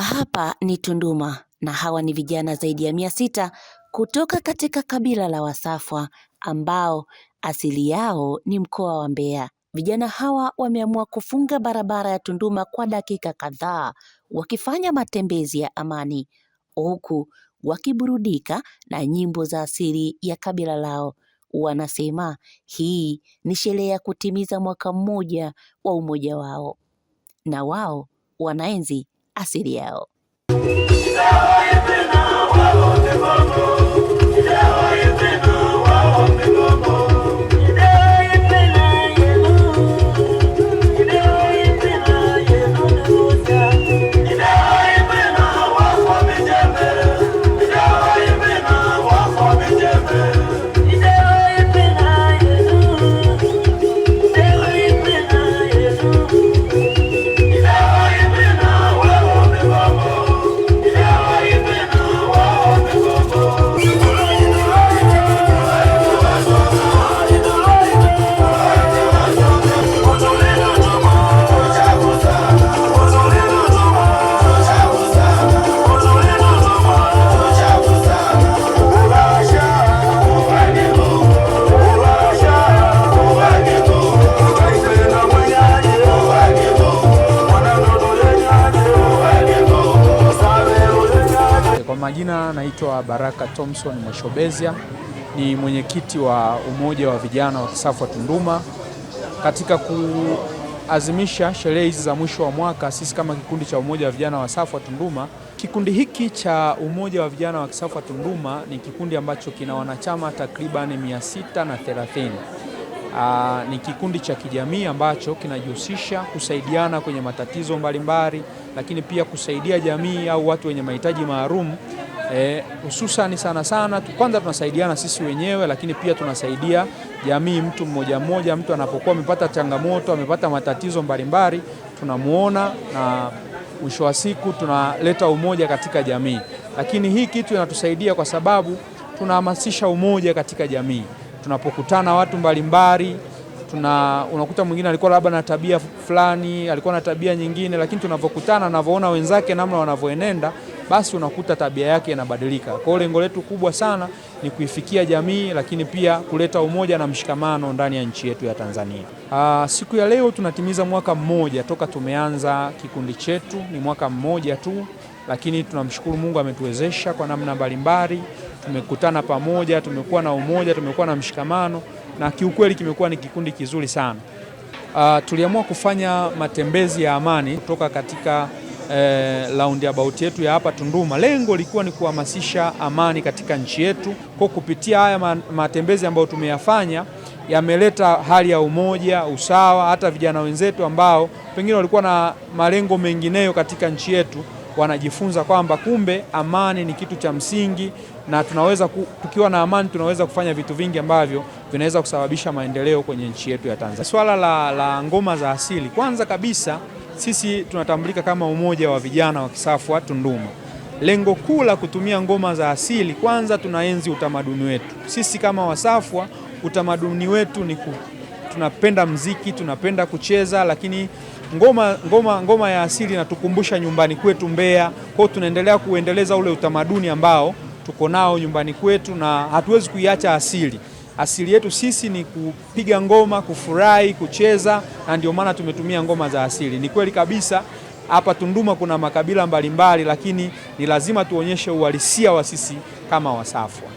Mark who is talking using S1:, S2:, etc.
S1: Hapa ni Tunduma na hawa ni vijana zaidi ya 600 kutoka katika kabila la Wasafwa ambao asili yao ni mkoa wa Mbeya. Vijana hawa wameamua kufunga barabara ya Tunduma kwa dakika kadhaa wakifanya matembezi ya amani huku wakiburudika na nyimbo za asili ya kabila lao. Wanasema hii ni sherehe ya kutimiza mwaka mmoja wa umoja wao na wao wanaenzi asili yao.
S2: Majina naitwa Baraka Thompson Mweshobezia, ni mwenyekiti wa umoja wa vijana wa Kisafwa Tunduma. Katika kuazimisha sherehe hizi za mwisho wa mwaka, sisi kama kikundi cha umoja wa vijana wa Kisafwa Tunduma, kikundi hiki cha umoja wa vijana wa Kisafwa Tunduma ni kikundi ambacho kina wanachama takriban 630. Ni kikundi cha kijamii ambacho kinajihusisha kusaidiana kwenye matatizo mbalimbali, lakini pia kusaidia jamii au watu wenye mahitaji maalum. Hususan sana kwanza tunasaidiana sisi wenyewe, lakini pia tunasaidia jamii, mtu mmoja mmoja. Mtu anapokuwa amepata changamoto, amepata matatizo mbalimbali, tunamuona na mwisho wa siku tunaleta umoja katika jamii. Lakini hii kitu inatusaidia kwa sababu tunahamasisha umoja katika jamii. Tunapokutana watu mbalimbali, unakuta mwingine alikuwa labda na tabia fulani, alikuwa na tabia nyingine, lakini tunapokutana anavyoona wenzake namna wanavyoenenda, basi unakuta tabia yake inabadilika. Kwa hiyo lengo letu kubwa sana ni kuifikia jamii, lakini pia kuleta umoja na mshikamano ndani ya nchi yetu ya Tanzania. Siku ya leo tunatimiza mwaka mmoja toka tumeanza kikundi chetu, ni mwaka mmoja tu, lakini tunamshukuru Mungu ametuwezesha kwa namna mbalimbali. Tumekutana pamoja, tumekuwa na umoja, tumekuwa na mshikamano, na kiukweli kimekuwa ni kikundi kizuri sana. Tuliamua kufanya matembezi ya amani kutoka katika roundabout yetu ya hapa Tunduma. Lengo lilikuwa ni kuhamasisha amani katika nchi yetu. Kwa kupitia haya matembezi ambayo tumeyafanya, yameleta hali ya umoja, usawa. Hata vijana wenzetu ambao pengine walikuwa na malengo mengineyo katika nchi yetu wanajifunza kwamba kumbe amani ni kitu cha msingi, na tukiwa na amani tunaweza kufanya vitu vingi ambavyo vinaweza kusababisha maendeleo kwenye nchi yetu ya Tanzania. Swala la ngoma za asili, kwanza kabisa sisi tunatambulika kama umoja wa vijana wa Kisafwa Tunduma. Lengo kuu la kutumia ngoma za asili, kwanza tunaenzi utamaduni wetu. Sisi kama Wasafwa, utamaduni wetu ni tunapenda mziki, tunapenda kucheza, lakini ngoma ya asili inatukumbusha nyumbani kwetu Mbeya. Kwa hiyo tunaendelea kuendeleza ule utamaduni ambao tuko nao nyumbani kwetu, na hatuwezi kuiacha asili. Asili yetu sisi ni kupiga ngoma, kufurahi, kucheza, na ndio maana tumetumia ngoma za asili. Ni kweli kabisa hapa Tunduma kuna makabila mbalimbali, lakini ni lazima tuonyeshe uhalisia wa sisi kama Wasafwa.